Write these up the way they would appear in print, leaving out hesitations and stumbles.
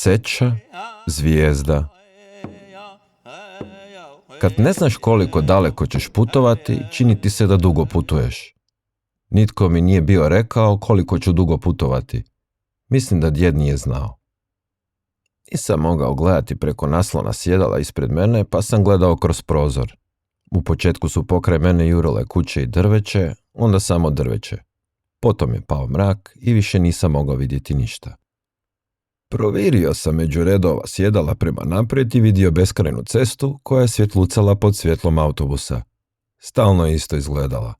seča, zvijezda. Kad ne znaš koliko daleko ćeš putovati, čini ti se da dugo putuješ. Nitko mi nije bio rekao koliko ću dugo putovati. Mislim da djed nije znao. Nisam mogao gledati preko naslona sjedala ispred mene, pa sam gledao kroz prozor. U početku su pokraj mene jurile kuće i drveće, onda samo drveće. Potom je pao mrak i više nisam mogao vidjeti ništa. Provirio sam među redova sjedala prema naprijed i vidio beskrajnu cestu koja je svjetlucala pod svjetlom autobusa. Stalno je isto izgledala.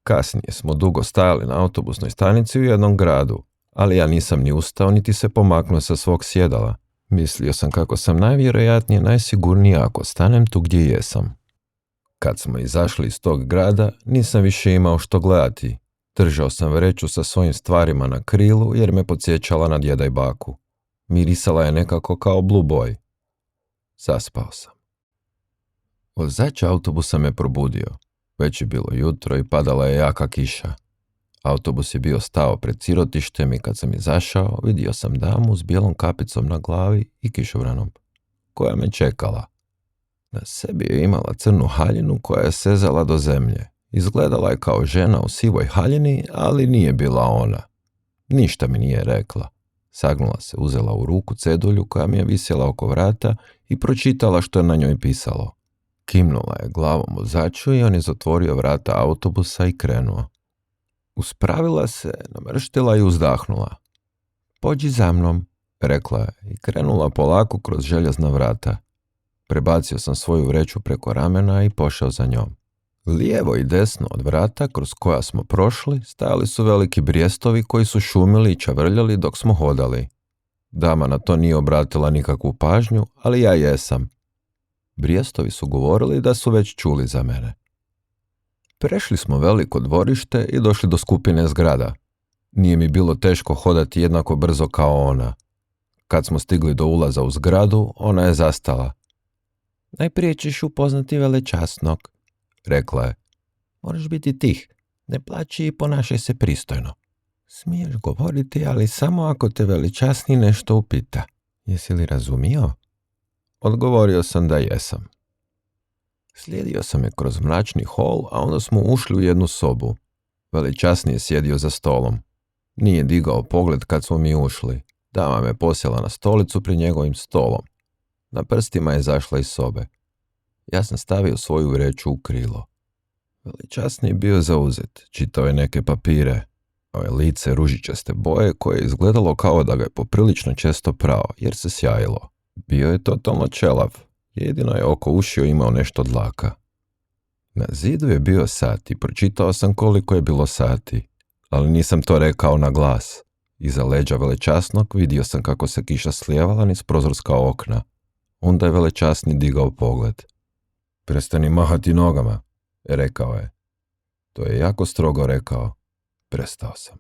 Kasnije smo dugo stajali na autobusnoj stanici u jednom gradu, ali ja nisam ni ustao niti se pomaknuo sa svog sjedala. Mislio sam kako sam najvjerojatnije najsigurniji ako stanem tu gdje jesam. Kad smo izašli iz tog grada, nisam više imao što gledati. Držao sam vreću sa svojim stvarima na krilu jer me podsjećala na djeda i baku. Mirisala je nekako kao Blue Boy. Zaspao sam. Vozač autobusa me probudio. Već je bilo jutro i padala je jaka kiša. Autobus je bio stao pred sirotištem i kad sam izašao, vidio sam damu s bijelom kapicom na glavi i kišobranom, koja me čekala. Na sebi je imala crnu haljinu koja je sezala do zemlje. Izgledala je kao žena u sivoj haljini, ali nije bila ona. Ništa mi nije rekla. Sagnula se, uzela u ruku cedulju koja mi je visjela oko vrata i pročitala što je na njoj pisalo. Kimnula je glavom vozaču i on je zatvorio vrata autobusa i krenuo. Uspravila se, namrštila i uzdahnula. Pođi za mnom, rekla je i krenula polako kroz željezna vrata. Prebacio sam svoju vreću preko ramena i pošao za njom. Lijevo i desno od vrata kroz koja smo prošli stajali su veliki brijestovi koji su šumili i čavrljali dok smo hodali. Dama na to nije obratila nikakvu pažnju, ali ja jesam. Brijestovi su govorili da su već čuli za mene. Prešli smo veliko dvorište i došli do skupine zgrada. Nije mi bilo teško hodati jednako brzo kao ona. Kad smo stigli do ulaza u zgradu, ona je zastala. Najprije ćeš upoznati velečasnog, rekla je. Moraš biti tih, ne plači i ponašaj se pristojno. Smiješ govoriti, ali samo ako te veličasni nešto upita. Jesi li razumio? Odgovorio sam da jesam. Slijedio sam je kroz mračni hol, a onda smo ušli u jednu sobu. Veličasni je sjedio za stolom. Nije digao pogled kad smo mi ušli. Dama me posjela na stolicu pri njegovim stolom. Na prstima je zašla iz sobe. Ja sam stavio svoju vreću u krilo. Veličasni je bio zauzet, čitao je neke papire. Ovo je lice ružičaste boje koje je izgledalo kao da ga je poprilično često prao, jer se sjajilo. Bio je totalno čelav, jedino je oko ušiju imao nešto dlaka. Na zidu je bio sat i pročitao sam koliko je bilo sati, ali nisam to rekao na glas. Iza leđa velečasnog vidio sam kako se kiša slijevala niz prozorska okna. Onda je velečasni digao pogled. Prestani mahati nogama, rekao je. To je jako strogo rekao. Prestao sam.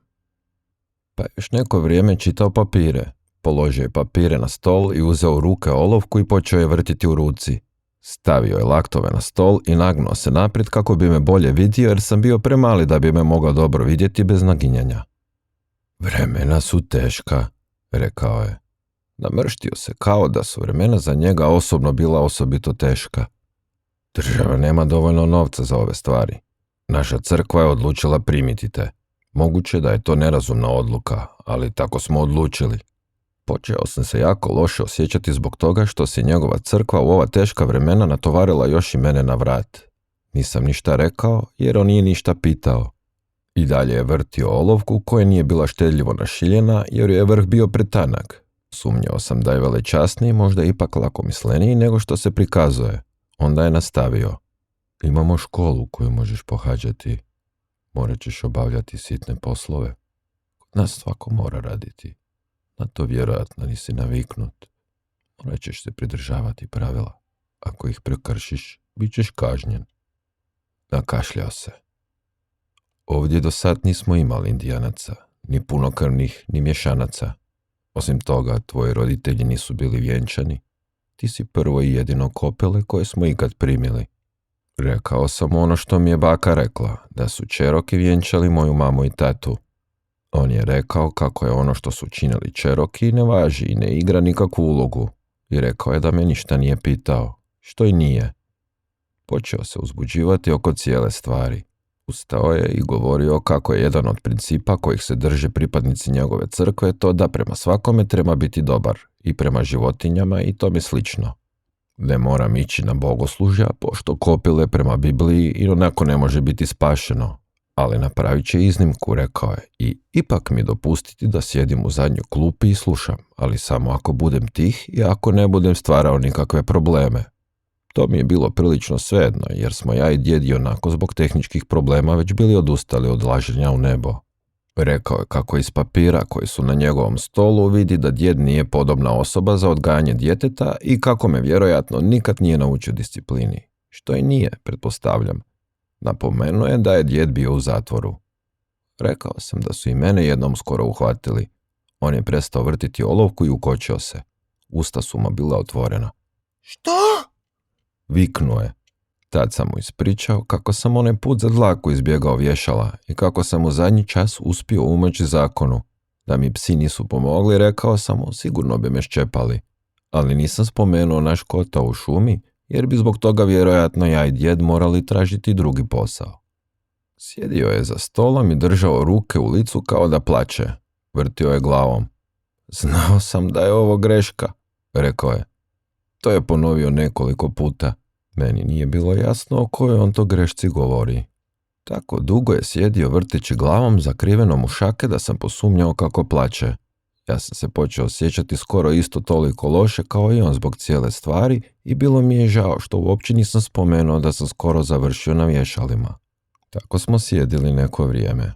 Pa još neko vrijeme čitao papire. Položio je papire na stol i uzeo u ruke olovku i počeo je vrtiti u ruci. Stavio je laktove na stol i nagnuo se naprijed kako bi me bolje vidio jer sam bio premali da bi me mogao dobro vidjeti bez naginjanja. Vremena su teška, rekao je. Namrštio se kao da su vremena za njega osobno bila osobito teška. Država nema dovoljno novca za ove stvari. Naša crkva je odlučila primiti te. Moguće da je to nerazumna odluka, ali tako smo odlučili. Počeo sam se jako loše osjećati zbog toga što se njegova crkva u ova teška vremena natovarila još i mene na vrat. Nisam ništa rekao jer on nije ništa pitao. I dalje je vrtio olovku koja nije bila štedljivo našiljena jer je vrh bio pretanak. Sumnjao sam da je velečasniji možda ipak lakomisleniji nego što se prikazuje. Onda je nastavio. Imamo školu koju možeš pohađati. Morat ćeš obavljati sitne poslove. Kod nas svako mora raditi. Na to vjerojatno nisi naviknut. Morat ćeš se pridržavati pravila. Ako ih prekršiš, bit ćeš kažnjen. Nakašljao se. Ovdje do sad nismo imali indijanaca, ni punokrvnih, ni mješanaca. Osim toga, tvoji roditelji nisu bili vjenčani. Ti si prvo i jedino kopele koje smo ikad primili. Rekao sam ono što mi je baka rekla, da su Čeroki vjenčali moju mamu i tatu. On je rekao kako je ono što su činili Cherokee ne važi i ne igra nikakvu ulogu i rekao je da me ništa nije pitao, što i nije. Počeo se uzbuđivati oko cijele stvari. Ustao je i govorio kako je jedan od principa kojih se drže pripadnici njegove crkve to da prema svakome treba biti dobar, i prema životinjama i tome slično. Ne moram ići na bogoslužja, pošto kopile prema Bibliji i onako ne može biti spašeno, ali napravit će iznimku, rekao je, i ipak mi dopustiti da sjedim u zadnjoj klupi i slušam, ali samo ako budem tih i ako ne budem stvarao nikakve probleme. To mi je bilo prilično svejedno, jer smo ja i djed onako zbog tehničkih problema već bili odustali od laženja u nebo. Rekao je kako iz papira koji su na njegovom stolu vidi da djed nije podobna osoba za odgajanje djeteta i kako me vjerojatno nikad nije naučio disciplini. Što i nije, pretpostavljam. Napomenuo je da je djed bio u zatvoru. Rekao sam da su i mene jednom skoro uhvatili. On je prestao vrtiti olovku i ukočio se. Usta su mu bila otvorena. Što? Viknuo je. Tad sam mu ispričao kako sam onaj put za dlaku izbjegao vješala i kako sam u zadnji čas uspio umoći zakonu. Da mi psi nisu pomogli, rekao sam mu, sigurno bi me ščepali. Ali nisam spomenuo naš kotao u šumi, jer bi zbog toga vjerojatno ja i djed morali tražiti drugi posao. Sjedio je za stolom i držao ruke u licu kao da plače. Vrtio je glavom. Znao sam da je ovo greška, rekao je. To je ponovio nekoliko puta. Meni nije bilo jasno o kojoj on to grešci govori. Tako dugo je sjedio vrteći glavom zakrivenom u šake da sam posumnjao kako plače. Ja sam se počeo osjećati skoro isto toliko loše kao i on zbog cijele stvari i bilo mi je žao što uopće nisam spomenuo da sam skoro završio na vješalima. Tako smo sjedili neko vrijeme.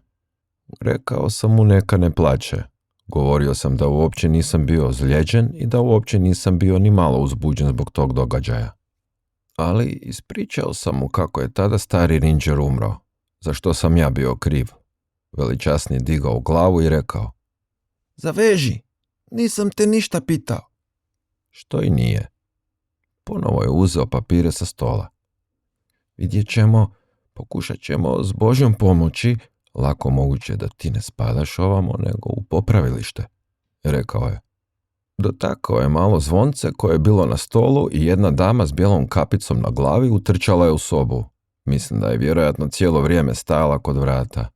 Rekao sam mu neka ne plače. Govorio sam da uopće nisam bio ozlijeđen i da uopće nisam bio ni malo uzbuđen zbog tog događaja. Ali ispričao sam mu kako je tada stari Ranger umro, za što sam ja bio kriv. Veličasni digao glavu i rekao: Zaveži, nisam te ništa pitao. Što i nije. Ponovo je uzeo papire sa stola. Vidjet ćemo, pokušat ćemo s Božjom pomoći, lako moguće da ti ne spadaš ovamo nego u popravilište, rekao je. Dotakao je malo zvonce koje je bilo na stolu i jedna dama s bijelom kapicom na glavi utrčala je u sobu. Mislim da je vjerojatno cijelo vrijeme stajala kod vrata.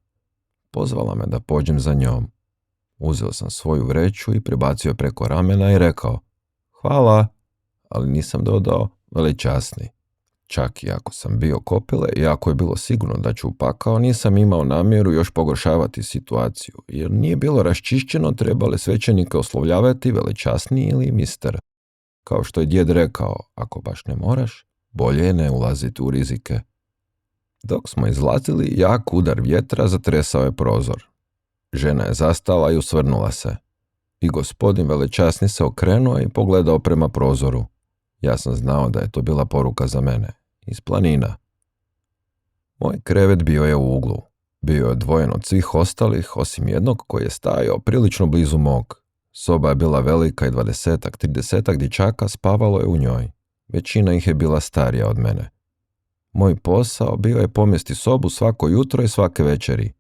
Pozvala me da pođem za njom. Uzeo sam svoju vreću i prebacio preko ramena i rekao: Hvala, ali nisam dodao veličasni. Čak i ako sam bio kopile i ako je bilo sigurno da ću upakao, nisam imao namjeru još pogoršavati situaciju, jer nije bilo raščišćeno treba li svećenike oslovljavati veličasni ili mister. Kao što je djed rekao, ako baš ne moraš, bolje je ne ulaziti u rizike. Dok smo izlazili, jak udar vjetra zatresao je prozor. Žena je zastala i usvrnula se. I gospodin veličasni se okrenuo i pogledao prema prozoru. Ja sam znao da je to bila poruka za mene, iz planina. Moj krevet bio je u uglu. Bio je odvojen od svih ostalih, osim jednog koji je stajao prilično blizu mog. Soba je bila velika i 20-30 dječaka spavalo je u njoj. Većina ih je bila starija od mene. Moj posao bio je pomesti sobu svako jutro i svake večeri.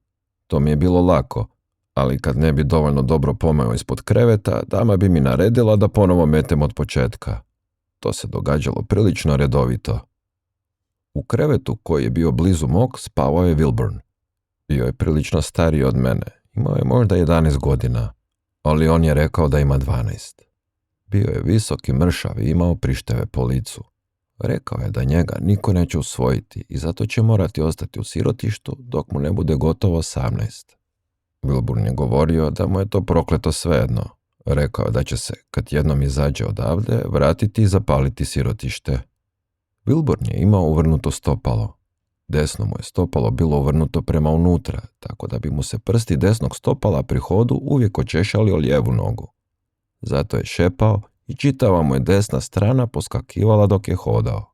To mi je bilo lako, ali kad ne bi dovoljno dobro pomeo ispod kreveta, dama bi mi naredila da ponovo metem od početka. To se događalo prilično redovito. U krevetu koji je bio blizu mog spavao je Wilburn. Bio je prilično stariji od mene, imao je možda 11 godina, ali on je rekao da ima 12. Bio je visok i mršav i imao prišteve po licu. Rekao je da njega niko neće usvojiti i zato će morati ostati u sirotištu dok mu ne bude gotovo 18. Wilburn je govorio da mu je to prokleto svejedno. Rekao je da će se, kad jednom izađe odavde, vratiti i zapaliti sirotište. Wilburn je imao uvrnuto stopalo. Desno mu je stopalo bilo uvrnuto prema unutra, tako da bi mu se prsti desnog stopala pri hodu uvijek očešali o lijevu nogu. Zato je šepao i čitava mu je desna strana poskakivala dok je hodao.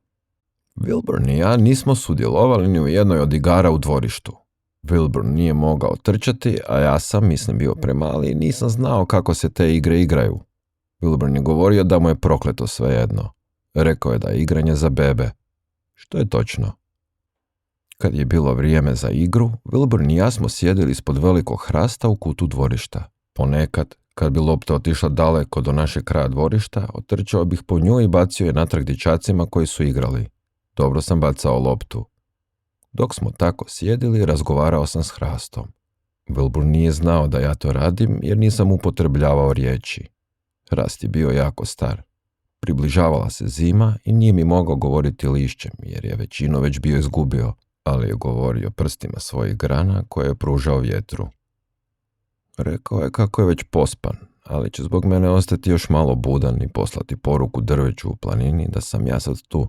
Wilburn i ja nismo sudjelovali ni u jednoj od igara u dvorištu. Wilburn nije mogao trčati, a ja sam, mislim, bio premali i nisam znao kako se te igre igraju. Wilburn je govorio da mu je prokleto svejedno. Rekao je da je igranje za bebe. Što je točno. Kad je bilo vrijeme za igru, Wilburn i ja smo sjedili ispod velikog hrasta u kutu dvorišta. Ponekad, kad bi lopta otišla daleko do našeg kraja dvorišta, otrčao bih po nju i bacio je natrag dječacima koji su igrali. Dobro sam bacao loptu. Dok smo tako sjedili, razgovarao sam s hrastom. Wilburn nije znao da ja to radim jer nisam upotrebljavao riječi. Hrast je bio jako star. Približavala se zima i nije mi mogao govoriti lišćem jer je većinu već bio izgubio, ali je govorio prstima svojih grana koje je pružao vjetru. Rekao je kako je već pospan, ali će zbog mene ostati još malo budan i poslati poruku drveću u planini da sam ja sad tu.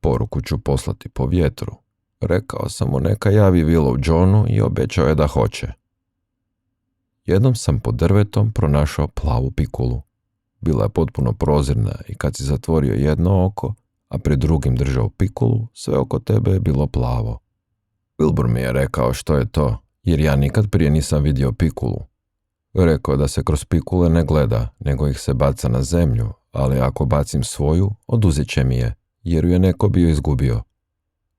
Poruku ću poslati po vjetru. Rekao sam mu neka javi Willow Johnu i obećao je da hoće. Jednom sam pod drvetom pronašao plavu pikulu. Bila je potpuno prozirna i kad si zatvorio jedno oko, a pred drugim držao pikulu, sve oko tebe je bilo plavo. Wilbur mi je rekao što je to, jer ja nikad prije nisam vidio pikulu. Rekao da se kroz pikule ne gleda, nego ih se baca na zemlju, ali ako bacim svoju, oduzet će mi je, jer ju je neko bio izgubio.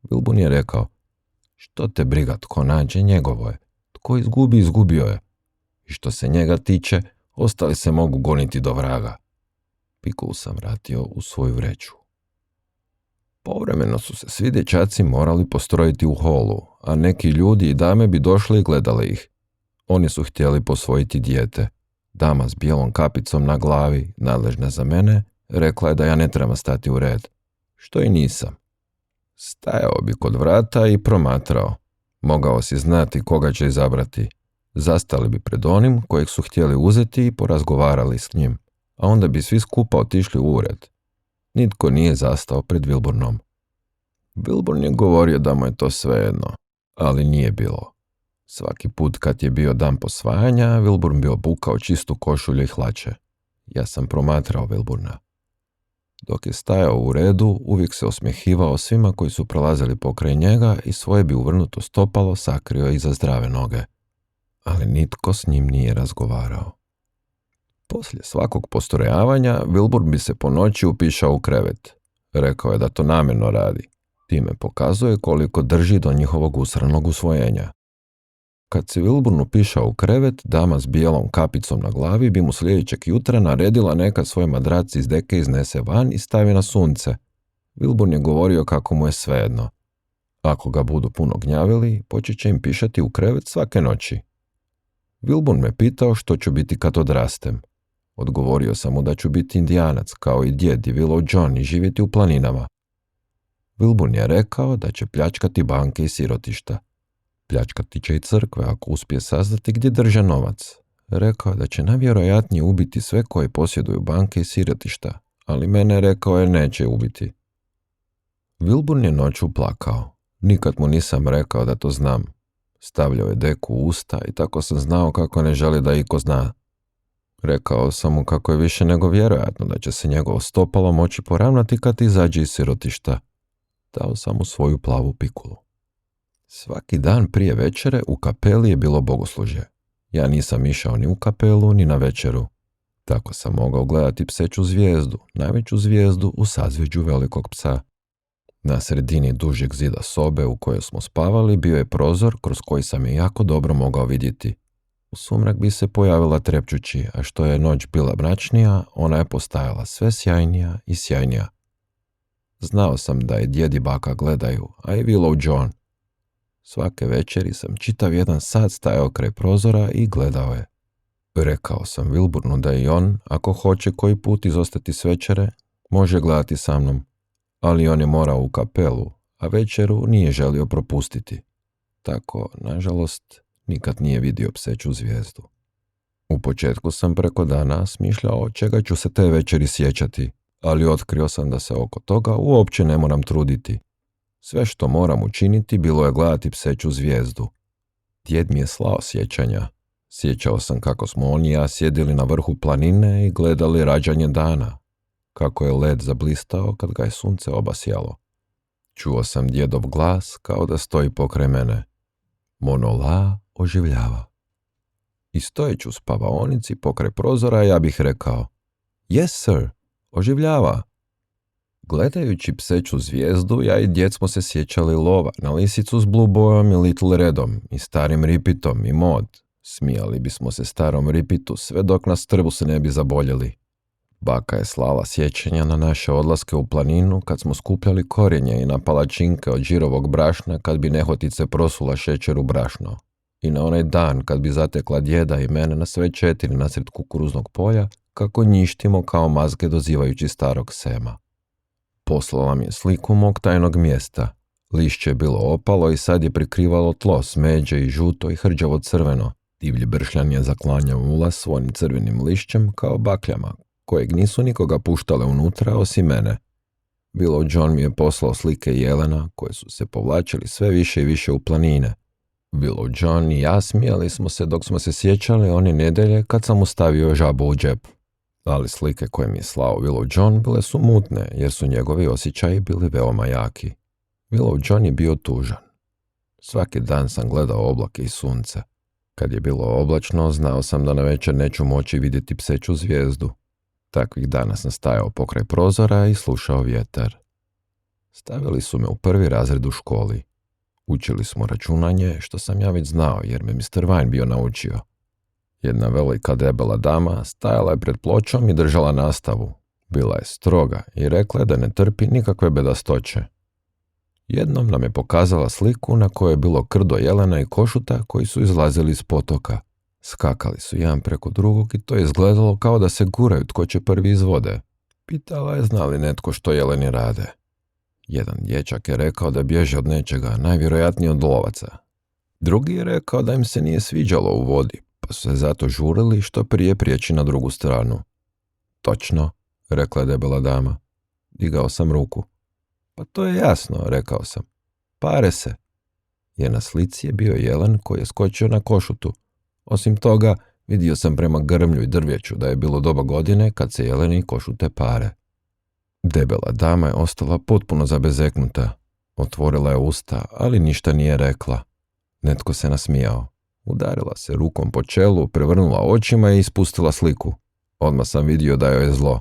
Wilbur je rekao, što te briga, tko nađe, njegovo je. Tko izgubi, izgubio je. I što se njega tiče, ostali se mogu goniti do vraga. Pikulu sam vratio u svoju vreću. Povremeno su se svi dječaci morali postrojiti u holu, a neki ljudi i dame bi došli i gledali ih. Oni su htjeli posvojiti dijete. Dama s bijelom kapicom na glavi, nadležna za mene, rekla je da ja ne trebam stati u red. Što i nisam. Stajao bi kod vrata i promatrao. Mogao si znati koga će izabrati. Zastali bi pred onim kojeg su htjeli uzeti i porazgovarali s njim, a onda bi svi skupa otišli u ured. Nitko nije zastao pred Wilburnom. Wilburn je govorio da mu je to svejedno, ali nije bilo. Svaki put kad je bio dan posvajanja, Wilburn bi obukao čistu košulju i hlače. Ja sam promatrao Wilburna. Dok je stajao u redu, uvijek se osmjehivao svima koji su prolazili pokraj njega i svoje bi uvrnuto stopalo sakrio iza zdrave noge. Ali nitko s njim nije razgovarao. Poslije svakog postrojavanja, Wilbur bi se po noći upišao u krevet. Rekao je da to namjerno radi. Time pokazuje koliko drži do njihovog usranog usvojenja. Kad se Wilbur upišao u krevet, dama s bijelom kapicom na glavi bi mu sljedećeg jutra naredila neka svoj madrac iz deke iznese van i stavi na sunce. Wilbur je govorio kako mu je svejedno. Ako ga budu puno gnjavili, počet će im pišati u krevet svake noći. Wilbur me pitao što ću biti kad odrastem. Odgovorio sam mu da ću biti indijanac, kao i djed i Willow John i živjeti u planinama. Wilbur je rekao da će pljačkati banke i sirotišta. Pljačkati će i crkve ako uspije saznati gdje drže novac. Rekao da će najvjerojatnije ubiti sve koji posjeduju banke i sirotišta, ali mene rekao je neće ubiti. Wilbur je noću plakao. Nikad mu nisam rekao da to znam. Stavljao je deku u usta i tako sam znao kako ne želi da iko zna. Rekao sam mu kako je više nego vjerojatno da će se njegovo stopalo moći poravnati kad izađe iz sirotišta. Dao sam mu svoju plavu pikulu. Svaki dan prije večere u kapeli je bilo bogoslužje. Ja nisam išao ni u kapelu ni na večeru. Tako sam mogao gledati pseću zvijezdu, najveću zvijezdu u sazvjeđu velikog psa. Na sredini dužeg zida sobe u kojoj smo spavali bio je prozor kroz koji sam je jako dobro mogao vidjeti. U sumrak bi se pojavila trepćući, a što je noć bila mračnija, ona je postajala sve sjajnija i sjajnija. Znao sam da je djed i baka gledaju, a i Willow John. Svake večeri sam čitav jedan sat stajao kraj prozora i gledao je. Rekao sam Wilburnu da i on, ako hoće koji put izostati s večere, može gledati sa mnom. Ali on je morao u kapelu, a večeru nije želio propustiti. Tako, nažalost, nikad nije vidio pseću zvijezdu. U početku sam preko dana smišljao čega ću se te večeri sjećati, ali otkrio sam da se oko toga uopće ne moram truditi. Sve što moram učiniti bilo je gledati pseću zvijezdu. Djed mi je slao sjećanja. Sjećao sam kako smo on i ja sjedili na vrhu planine i gledali rađanje dana. Kako je led zablistao kad ga je sunce obasjalo. Čuo sam djedov glas kao da stoji pokraj mene. Monola oživljava. I stojeći u spavaonici pokraj prozora ja bih rekao: Yes, sir, oživljava. Gledajući Pseću zvijezdu, ja i djed smo se sjećali lova na lisicu s Blue Boyom i Little Redom i starim Ripitom i Mod. Smijali bismo se starom Ripitu sve dok nas trbusi ne bi zaboljeli. Baka je slala sjećanja na naše odlaske u planinu kad smo skupljali korijenje i na palačinke od žirovog brašna kad bi nehotice prosula šećer u brašno. I na onaj dan kad bi zatekla djeda i mene na sve 4 nasred kukuruznog polja kako njištimo kao mazge dozivajući starog Sema. Poslala mi je sliku mog tajnog mjesta. Lišće je bilo opalo i sad je prikrivalo tlo smeđe i žuto i hrđavo crveno. Divlji bršljan je zaklanjao ulaz svojim crvenim lišćem kao bakljama, kojeg nisu nikoga puštale unutra osim mene. Willow John mi je poslao slike jelena koje su se povlačili sve više i više u planine. Willow John i ja smijali smo se dok smo se sjećali one nedjelje kad sam mu stavio žabu u džep. Ali slike koje mi je slao Willow John bile su mutne jer su njegovi osjećaji bili veoma jaki. Willow John je bio tužan. Svaki dan sam gledao oblake i sunce. Kad je bilo oblačno, znao sam da navečer neću moći vidjeti Pseću zvijezdu. Takvih dana sam stajao pokraj prozora i slušao vjetar. Stavili su me u 1. razred u školi. Učili smo računanje, što sam ja već znao jer me Mr. Vine bio naučio. Jedna velika debela dama stajala je pred pločom i držala nastavu. Bila je stroga i rekla je da ne trpi nikakve bedastoće. Jednom nam je pokazala sliku na kojoj je bilo krdo jelena i košuta koji su izlazili iz potoka. Skakali su jedan preko drugog i to je izgledalo kao da se guraju tko će prvi iz vode. Pitala je zna li netko što jeleni rade. Jedan dječak je rekao da bježe od nečega, najvjerojatnije od lovaca. Drugi je rekao da im se nije sviđalo u vodi, pa su se zato žurili što prije prijeći na drugu stranu. Točno, rekla je debela dama. Digao sam ruku. Pa to je jasno, rekao sam. Pare se. Jer na slici je bio jelen koji je skočio na košutu. Osim toga, vidio sam prema grmlju i drvjeću da je bilo doba godine kad se jeleni i košute pare. Debela dama je ostala potpuno zabezeknuta. Otvorila je usta, ali ništa nije rekla. Netko se nasmijao. Udarila se rukom po čelu, prevrnula očima i ispustila sliku. Odmah sam vidio da joj je zlo.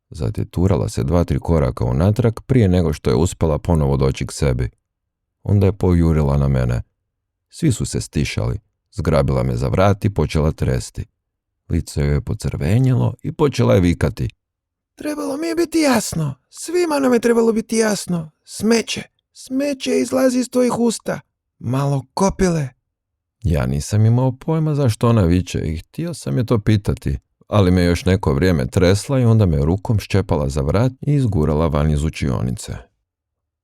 Zatjeturala se 2-3 koraka unatrag prije nego što je uspjela ponovo doći k sebi. Onda je pojurila na mene. Svi su se stišali. Zgrabila me za vrat i počela tresti. Lice joj je pocrvenjelo i počela je vikati. Trebalo mi je biti jasno. Svima nam je trebalo biti jasno. Smeće. Smeće izlazi iz tvojih usta. Malo kopile. Ja nisam imao pojma zašto ona viče i htio sam je to pitati, ali me još neko vrijeme tresla i onda me rukom ščepala za vrat i izgurala van iz učionice.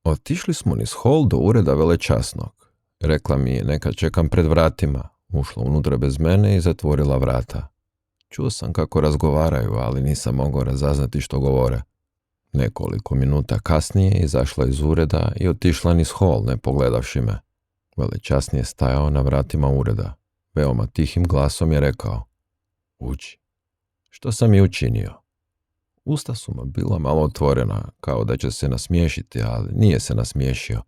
Otišli smo niz hol do ureda velečasnog. Rekla mi je neka čekam pred vratima. Ušla unutra bez mene i zatvorila vrata. Čuo sam kako razgovaraju, ali nisam mogao razaznati što govore. Nekoliko minuta kasnije izašla iz ureda i otišla niz hol, ne pogledavši me. Velečasni je stajao na vratima ureda. Veoma tihim glasom je rekao: uđi. Što sam i učinio. Usta su mu bila malo otvorena, kao da će se nasmiješiti, ali nije se nasmiješio.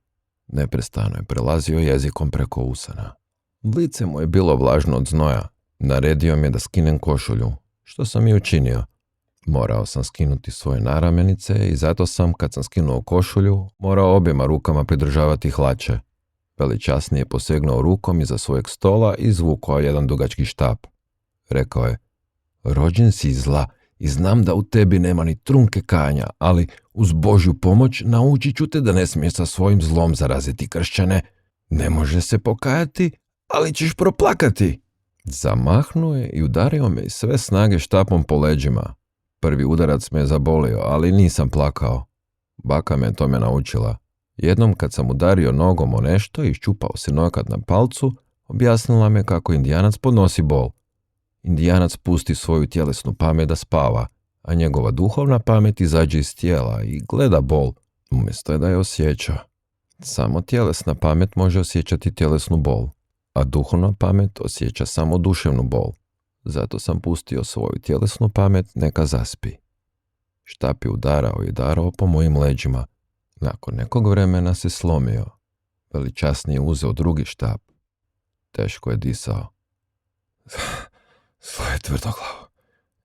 Neprestano je prelazio jezikom preko usana. Lice mu je bilo vlažno od znoja. Naredio mi je da skinem košulju, što sam i učinio. Morao sam skinuti svoje naramenice i zato sam, kad sam skinuo košulju, morao objema rukama pridržavati hlače. Veličasni je posegnuo rukom iza svojeg stola i izvukao jedan dugački štap. Rekao je: rođen si iz zla i znam da u tebi nema ni trunke kajanja, ali uz Božju pomoć naučit ću te da ne smiješ sa svojim zlom zaraziti kršćane. Ne može se pokajati, ali ćeš proplakati. Zamahnuo je i udario me iz sve snage štapom po leđima. Prvi udarac me je zabolio, ali nisam plakao. Baka me tome naučila. Jednom kad sam udario nogom o nešto i iščupao se nokat na palcu, objasnila me kako Indijanac podnosi bol. Indijanac pusti svoju tjelesnu pamet da spava, a njegova duhovna pamet izađe iz tijela i gleda bol, umjesto da je osjeća. Samo tjelesna pamet može osjećati tjelesnu bol, a duhovna pamet osjeća samo duševnu bol. Zato sam pustio svoju tjelesnu pamet neka zaspi. Štap je udarao i udarao po mojim leđima. Nakon nekog vremena se slomio. Veličasni je uzeo drugi štap. Teško je disao. Svoje tvrdoglavo,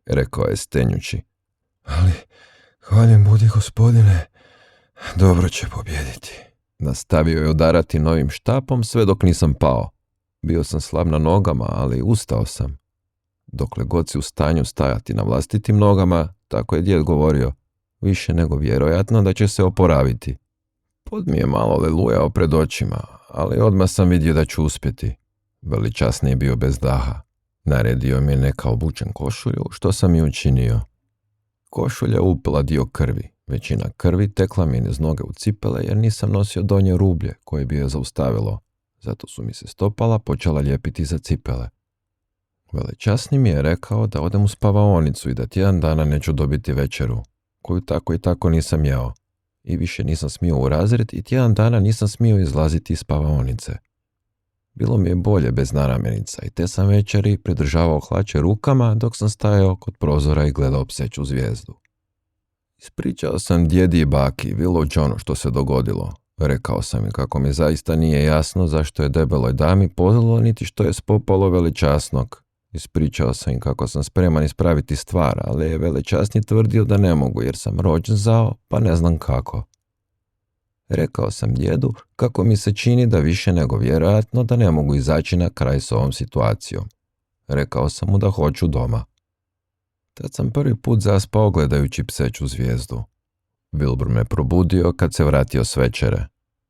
rekao je stenjući. Ali, hvaljen budi Gospodine, Dobro će pobijediti. Nastavio je udarati novim štapom sve dok nisam pao. Bio sam slab na nogama, ali ustao sam. Dokle god si u stanju stajati na vlastitim nogama, tako je djed govorio, više nego vjerojatno da će se oporaviti. Pod mi je malo lelujao pred očima, ali odmah sam vidio da ću uspjeti. Veličasni je bio bez daha. Naredio mi je neka obučen košulju, što sam i učinio. Košulja upila dio krvi. Većina krvi tekla mi niz noge u cipele jer nisam nosio donje rublje koje bi je zaustavilo. Zato su mi se stopala počela lijepiti za cipele. Velečasni mi je rekao da odem u spavaonicu i da tjedan dana neću dobiti večeru, koju tako i tako nisam jeo. I više nisam smio u razred i tjedan dana nisam smio izlaziti iz spavaonice. Bilo mi je bolje bez naramenica i te sam večeri pridržavao hlače rukama dok sam stajao kod prozora i gledao pseću zvijezdu. Ispričao sam djedi i baki Willow Johnu što se dogodilo. Rekao sam im kako mi zaista nije jasno zašto je debeloj dami pozlilo niti što je spopalo Velečasnog. Ispričao sam im kako sam spreman ispraviti stvar, ali je Velečasni tvrdio da ne mogu jer sam rođen zao, pa ne znam kako. Rekao sam djedu kako mi se čini da više nego vjerojatno da ne mogu izaći na kraj s ovom situacijom. Rekao sam mu da hoću doma. Tad sam prvi put zaspao gledajući pseću zvijezdu. Wilbur me probudio kad se vratio s večere.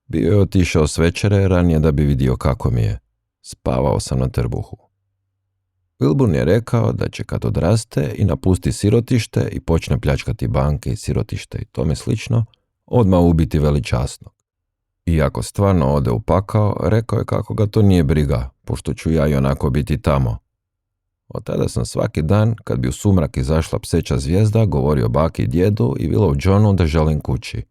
Bio je otišao s večere ranije da bi vidio kako mi je. Spavao sam na trbuhu. Wilbur je rekao da će kad odraste i napusti sirotište i počne pljačkati banke i sirotište i tome slično, odmah ubiti Veličasnog. Iako stvarno ode u pakao, rekao je kako ga to nije briga, pošto ću ja i onako biti tamo. Od tada sam svaki dan, kad bi u sumrak izašla pseća zvijezda, govorio baki i djedu i Willow Johnu da želim kući.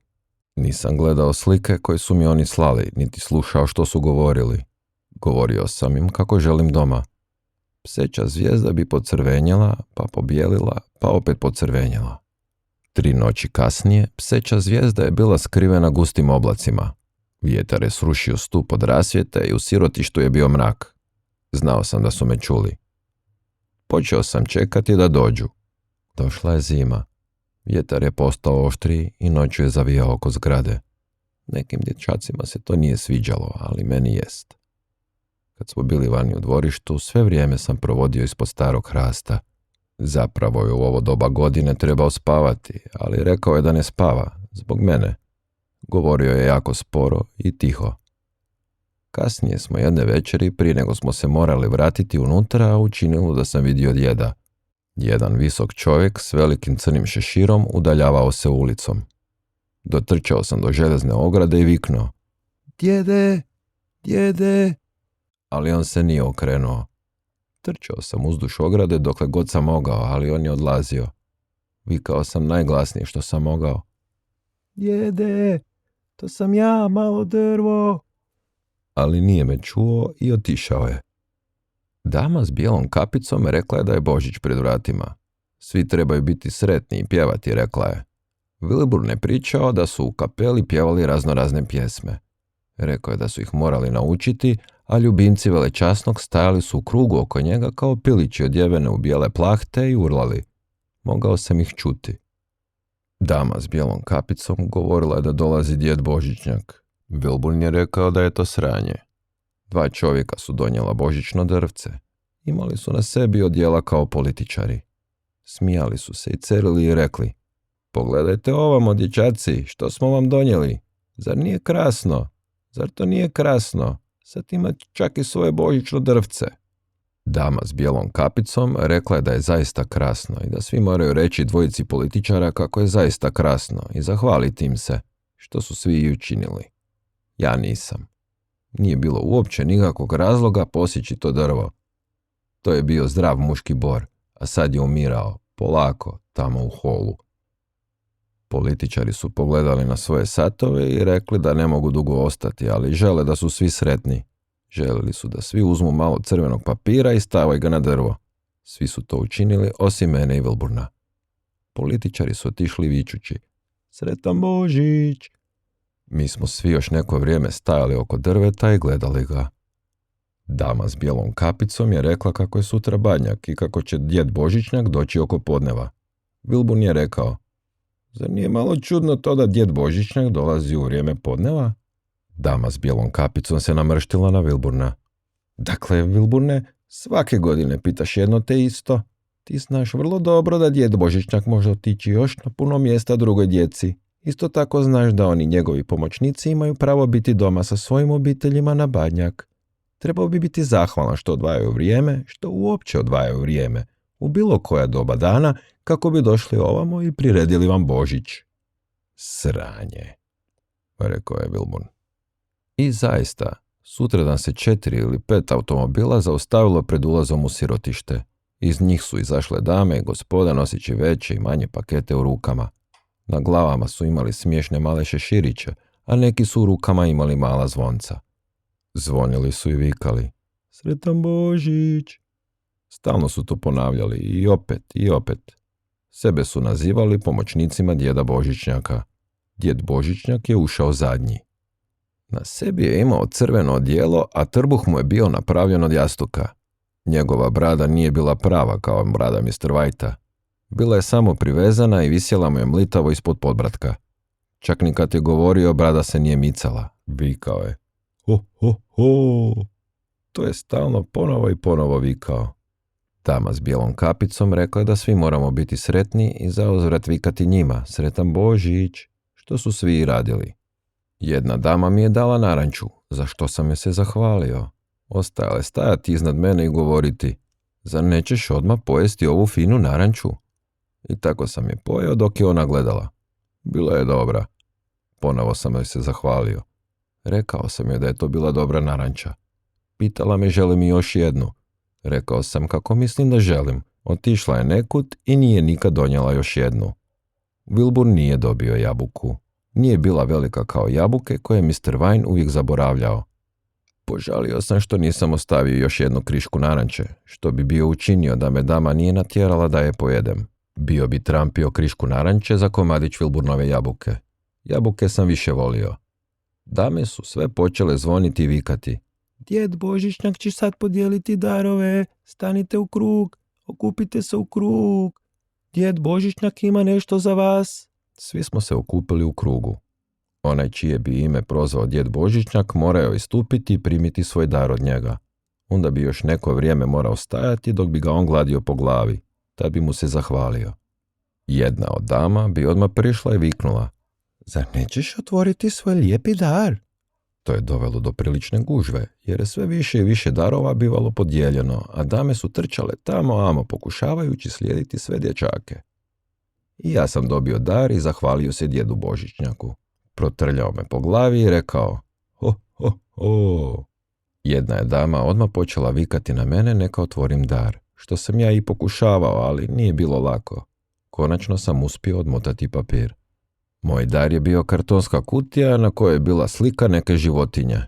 Nisam gledao slike koje su mi oni slali, niti slušao što su govorili. Govorio sam im kako želim doma. Pseća zvijezda bi pocrvenjela, pa pobijelila, pa opet pocrvenjela. 3 noći kasnije, pseća zvijezda je bila skrivena gustim oblacima. Vjetar je srušio stup od rasvjete i u sirotištu je bio mrak. Znao sam da su me čuli. Počeo sam čekati da dođu. Došla je zima. Vjetar je postao oštriji i noću je zavijao oko zgrade. Nekim dječacima se to nije sviđalo, ali meni jest. Kad smo bili vani u dvorištu, sve vrijeme sam provodio ispod starog hrasta. Zapravo je u ovo doba godine trebao spavati, ali rekao je da ne spava, zbog mene. Govorio je jako sporo i tiho. Kasnije smo jedne večeri, prije nego smo se morali vratiti unutra, učinilo da sam vidio djeda. Jedan visok čovjek s velikim crnim šeširom udaljavao se ulicom. Dotrčao sam do željezne ograde i viknuo: Djede, djede! Ali on se nije okrenuo. Trčao sam uzduž ograde dokle god sam mogao, ali on je odlazio. Vikao sam najglasnije što sam mogao: Djede, to sam ja, malo drvo! Ali nije me čuo i otišao je. Dama s bijelom kapicom rekla je da je Božić pred vratima. Svi trebaju biti sretni i pjevati, rekla je. Wilbur ne pričao da su u kapeli pjevali raznorazne pjesme. Rekao je da su ih morali naučiti, a ljubimci Velečasnog stajali su u krugu oko njega kao pilići odjevene u bijele plahte i urlali. Mogao sam ih čuti. Dama s bijelom kapicom govorila je da dolazi djed Božićnjak. Wilbur je rekao da je to sranje. 2 čovjeka su donijela božićno drvce. Imali su na sebi odjela kao političari. Smijali su se i cerili i rekli: Pogledajte ovamo, dječaci, što smo vam donijeli. Zar nije krasno? Zar to nije krasno? Sad ima čak i svoje božićno drvce. Dama s bijelom kapicom rekla je da je zaista krasno i da svi moraju reći dvojici političara kako je zaista krasno i zahvaliti im se, što su svi i učinili. Ja nisam. Nije bilo uopće nikakvog razloga posjeći to drvo. To je bio zdrav muški bor, a sad je umirao, polako, tamo u holu. Političari su pogledali na svoje satove i rekli da ne mogu dugo ostati, ali žele da su svi sretni. Željeli su da svi uzmu malo crvenog papira i stavaju ga na drvo. Svi su to učinili, osim mene i Wilburna. Političari su otišli vičući: Sretan Božić! Mi smo svi još neko vrijeme stajali oko drveta i gledali ga. Dama s bijelom kapicom je rekla kako je sutra Badnjak i kako će djed Božićnjak doći oko podneva. Wilburn je rekao: Zar nije malo čudno to da djed Božićnjak dolazi u vrijeme podneva? Dama s bijelom kapicom se namrštila na Vilburna. Dakle, Vilburne, svake godine pitaš jedno te isto. Ti znaš vrlo dobro da djed Božićnjak može otići još na puno mjesta drugoj djeci. Isto tako znaš da oni njegovi pomoćnici imaju pravo biti doma sa svojim obiteljima na Badnjak. Trebao bi biti zahvalan što odvajaju vrijeme, što uopće odvajaju vrijeme, u bilo koja doba dana, kako bi došli ovamo i priredili vam Božić. Sranje, rekao je Vilburn. I zaista, sutradan se 4 ili 5 automobila zaustavilo pred ulazom u sirotište. Iz njih su izašle dame i gospoda noseći veće i manje pakete u rukama. Na glavama su imali smiješne male šeširiće, a neki su u rukama imali mala zvonca. Zvonili su i vikali, Sretan Božić! Stalno su to ponavljali i opet i opet. Sebe su nazivali pomoćnicima djeda Božićnjaka. Djed Božićnjak je ušao zadnji. Na sebi je imao crveno odijelo, a trbuh mu je bio napravljen od jastuka. Njegova brada nije bila prava kao brada Mr. Whitea. Bila je samo privezana i visjela mu je mlitavo ispod podbratka. Čak ni kad je govorio, brada se nije micala. Vikao je, ho, ho, ho. To je stalno ponovo i ponovo vikao. Dama s bijelom kapicom rekla je da svi moramo biti sretni i zauzvrat vikati njima, Sretan Božić, što su svi i radili. Jedna dama mi je dala naranču, za što sam je se zahvalio. Ostajala je stajati iznad mene i govoriti, zar nećeš odmah pojesti ovu finu naranču? I tako sam je pojeo dok je ona gledala. Bila je dobra. Ponovo sam joj se zahvalio. Rekao sam joj da je to bila dobra naranča. Pitala me želi mi još jednu. Rekao sam kako mislim da želim. Otišla je nekud i nije nikad donijela još jednu. Vilburn nije dobio jabuku. Nije bila velika kao jabuke koje je Mr. White uvijek zaboravljao. Požalio sam što nisam ostavio još jednu krišku naranče, što bi bio učinio da me dama nije natjerala da je pojedem. Bio bi trampio krišku naranče za komadić Vilburnove jabuke. Jabuke sam više volio. Dame su sve počele zvoniti i vikati. Djed Božićnjak će sad podijeliti darove, stanite u krug, okupite se u krug. Djed Božićnjak ima nešto za vas. Svi smo se okupili u krugu. Onaj čije bi ime prozvao djed Božićnjak morao istupiti i primiti svoj dar od njega. Onda bi još neko vrijeme morao stajati dok bi ga on gladio po glavi. Tad bi mu se zahvalio. Jedna od dama bi odmah prišla i viknula. Zar nećeš otvoriti svoj lijepi dar? To je dovelo do prilične gužve, jer je sve više i više darova bivalo podijeljeno, a dame su trčale tamo amo pokušavajući slijediti sve dječake. I ja sam dobio dar i zahvalio se djedu Božićnjaku. Protrljao me po glavi i rekao, ho, ho, ho. Jedna je dama odmah počela vikati na mene neka otvorim dar, što sam ja i pokušavao, ali nije bilo lako. Konačno sam uspio odmotati papir. Moj dar je bio kartonska kutija na kojoj je bila slika neke životinje.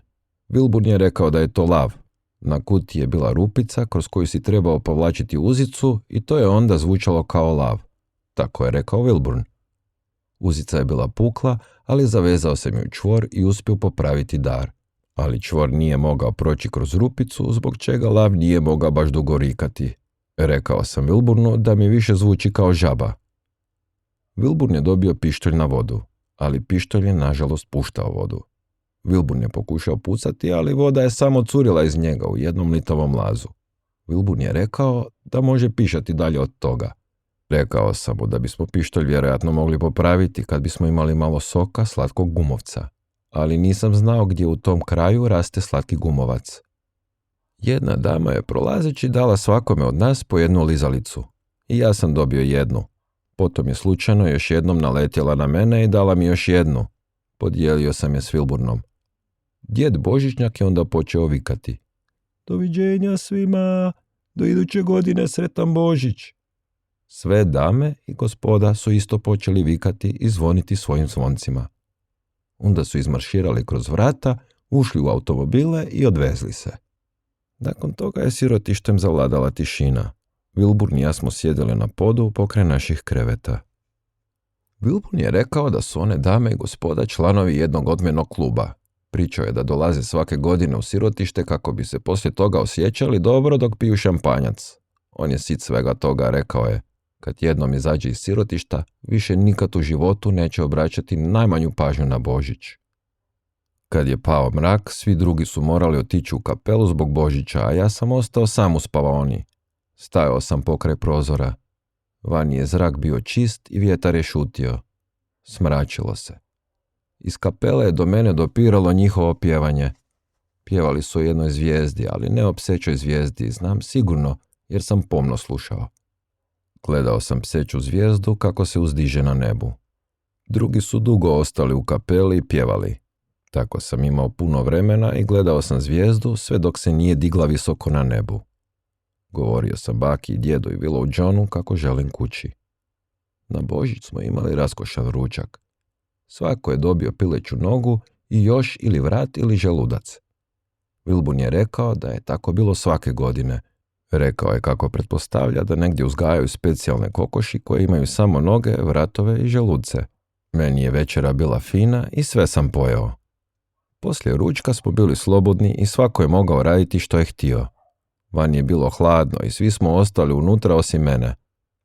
Vilburn je rekao da je to lav. Na kutiji je bila rupica kroz koju si trebao povlačiti uzicu i to je onda zvučalo kao lav. Tako je rekao Vilburn. Uzica je bila pukla, ali zavezao sam ju čvor i uspio popraviti dar. Ali čvor nije mogao proći kroz rupicu, zbog čega lav nije mogao baš dugo rikati. Rekao sam Vilburnu da mi više zvuči kao žaba. Vilburn je dobio pištolj na vodu, ali pištolj je nažalost puštao vodu. Vilburn je pokušao pucati, ali voda je samo curila iz njega u jednom litavom lazu. Vilburn je rekao da može pišati dalje od toga. Rekao sam mu da bismo pištolj vjerojatno mogli popraviti kad bismo imali malo soka slatkog gumovca, ali nisam znao gdje u tom kraju raste slatki gumovac. Jedna dama je prolazeći dala svakome od nas po jednu lizalicu i ja sam dobio jednu. Potom je slučajno još jednom naletjela na mene i dala mi još jednu. Podijelio sam je s Vilburnom. Djed Božićnjak je onda počeo vikati. Doviđenja svima, do iduće godine sretan Božić. Sve dame i gospoda su isto počeli vikati i zvoniti svojim zvoncima. Onda su izmarširali kroz vrata, ušli u automobile i odvezli se. Nakon toga je sirotištem zavladala tišina. Vilburn i ja smo sjedili na podu pokraj naših kreveta. Vilburn je rekao da su one dame i gospoda članovi jednog odmjenog kluba. Pričao je da dolaze svake godine u sirotište kako bi se poslije toga osjećali dobro dok piju šampanjac. On je sit svega toga, rekao je. Kad jednom izađe iz sirotišta, više nikad u životu neće obraćati najmanju pažnju na Božić. Kad je pao mrak, svi drugi su morali otići u kapelu zbog Božića, a ja sam ostao sam u spavaoni. Stajao sam pokraj prozora. Vani je zrak bio čist i vjetar je šutio. Smračilo se. Iz kapele je do mene dopiralo njihovo pjevanje. Pjevali su o jednoj zvijezdi, ali ne o psećoj zvijezdi, znam sigurno, jer sam pomno slušao. Gledao sam pseću zvijezdu kako se uzdiže na nebu. Drugi su dugo ostali u kapeli i pjevali. Tako sam imao puno vremena i gledao sam zvijezdu sve dok se nije digla visoko na nebu. Govorio sam baki i djedu i Willow Johnu kako želim kući. Na Božić smo imali raskošan ručak. Svako je dobio pileću nogu i još ili vrat ili želudac. Wilbur je rekao da je tako bilo svake godine. Rekao je kako pretpostavlja da negdje uzgajaju specijalne kokoši koje imaju samo noge, vratove i želudce. Meni je večera bila fina i sve sam pojeo. Poslije ručka smo bili slobodni i svako je mogao raditi što je htio. Van je bilo hladno i svi smo ostali unutra osim mene.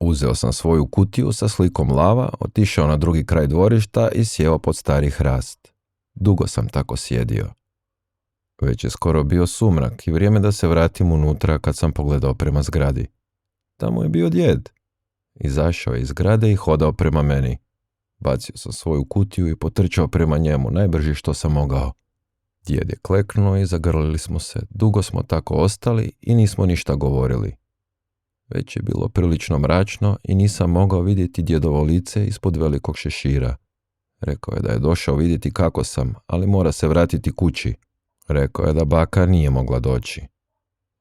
Uzeo sam svoju kutiju sa slikom lava, otišao na drugi kraj dvorišta i sjeo pod stari hrast. Dugo sam tako sjedio. Već je skoro bio sumrak i vrijeme da se vratim unutra kad sam pogledao prema zgradi. Tamo je bio djed. Izašao je iz zgrade i hodao prema meni. Bacio sam svoju kutiju i potrčao prema njemu, najbrži što sam mogao. Djed je kleknuo i zagrlili smo se. Dugo smo tako ostali i nismo ništa govorili. Već je bilo prilično mračno i nisam mogao vidjeti djedovo lice ispod velikog šešira. Rekao je da je došao vidjeti kako sam, ali mora se vratiti kući. Rekao je da baka nije mogla doći.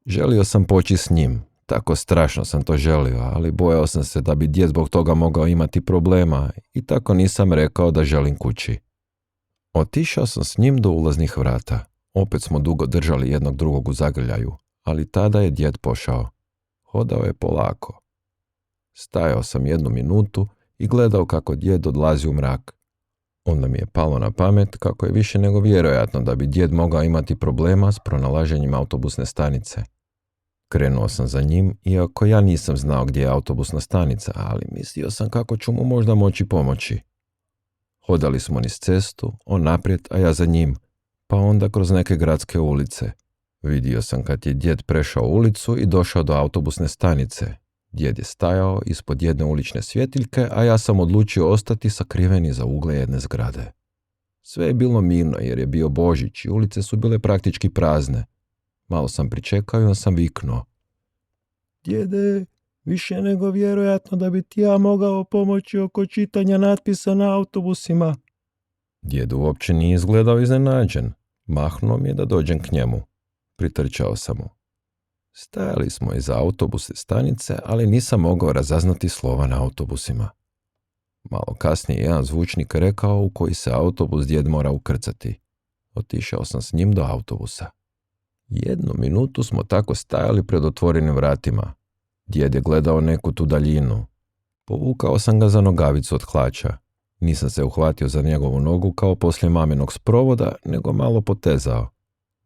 Želio sam poći s njim. Tako strašno sam to želio, ali bojao sam se da bi djed zbog toga mogao imati problema i tako nisam rekao da želim kući. Otišao sam s njim do ulaznih vrata. Opet smo dugo držali jednog drugog u zagrljaju, ali tada je djed pošao. Hodao je polako. Stajao sam 1 minutu i gledao kako djed odlazi u mrak. Onda mi je palo na pamet kako je više nego vjerojatno da bi djed mogao imati problema s pronalaženjem autobusne stanice. Krenuo sam za njim, iako ja nisam znao gdje je autobusna stanica, ali mislio sam kako ću mu možda moći pomoći. Hodali smo niz cestu, on naprijed, a ja za njim, pa onda kroz neke gradske ulice. Vidio sam kad je djed prešao ulicu i došao do autobusne stanice. Djed je stajao ispod jedne ulične svjetiljke, a ja sam odlučio ostati sakriven iza ugla jedne zgrade. Sve je bilo mirno jer je bio Božić i ulice su bile praktički prazne. Malo sam pričekao i on sam viknuo. Djede, više nego vjerojatno da bi ti ja mogao pomoći oko čitanja natpisa na autobusima. Djed uopće nije izgledao iznenađen. Mahnuo mi je da dođem k njemu. Pritrčao sam mu. Stajali smo iza autobusne stanice, ali nisam mogao razaznati slova na autobusima. Malo kasnije jedan zvučnik rekao u koji se autobus djed mora ukrcati. Otišao sam s njim do autobusa. 1 minutu smo tako stajali pred otvorenim vratima. Djed je gledao neku tu daljinu. Povukao sam ga za nogavicu od hlača. Nisam se uhvatio za njegovu nogu kao poslije maminog sprovoda, nego malo potezao.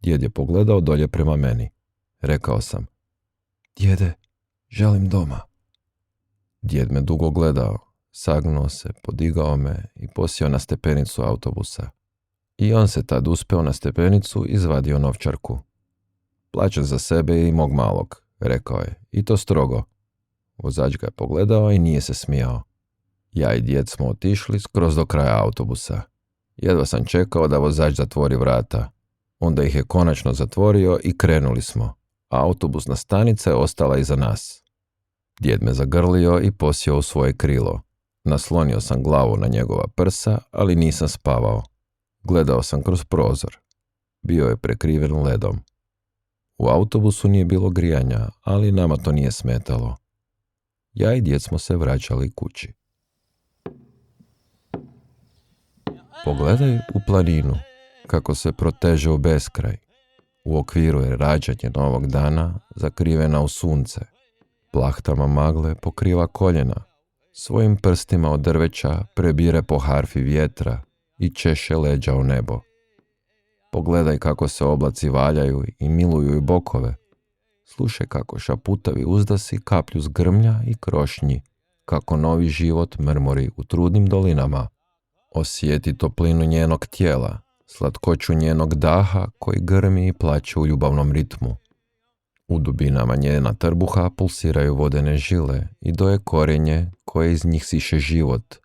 Djed je pogledao dolje prema meni. Rekao sam, djede, želim doma. Djed me dugo gledao, sagnuo se, podigao me i posjeo na stepenicu autobusa. I on se tad uspeo na stepenicu i izvadio novčarku. Plaćam za sebe i mog malog, rekao je, i to strogo. Vozač ga je pogledao i nije se smijao. Ja i djed smo otišli skroz do kraja autobusa. Jedva sam čekao da vozač zatvori vrata. Onda ih je konačno zatvorio i krenuli smo. Autobusna stanica je ostala iza nas. Djed me zagrlio i posjeo u svoje krilo. Naslonio sam glavu na njegova prsa, ali nisam spavao. Gledao sam kroz prozor. Bio je prekriven ledom. U autobusu nije bilo grijanja, ali nama to nije smetalo. Ja i djed smo se vraćali kući. Pogledaj u planinu, kako se proteže u beskraj. U okviru je rađanje novog dana, zakrivena u sunce. Plahtama magle pokriva koljena. Svojim prstima od drveća prebire po harfi vjetra i češe leđa u nebo. Pogledaj kako se oblaci valjaju i miluju i bokove. Slušaj kako šaputavi uzdasi kaplju z grmlja i krošnji, kako novi život mrmori u trudnim dolinama. Osjeti toplinu njenog tijela, slatkoću njenog daha koji grmi i plaće u ljubavnom ritmu. U dubinama njena trbuha pulsiraju vodene žile i doje korijenje koje iz njih siše život.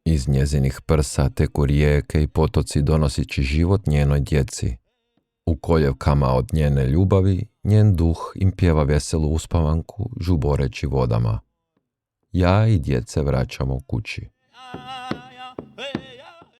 Iz njezinih prsa teku rijeke i potoci donosići život njenoj djeci. U koljevkama od njene ljubavi njen duh im pjeva veselu uspavanku žuboreći vodama. Ja i djece vraćamo kući. Hey.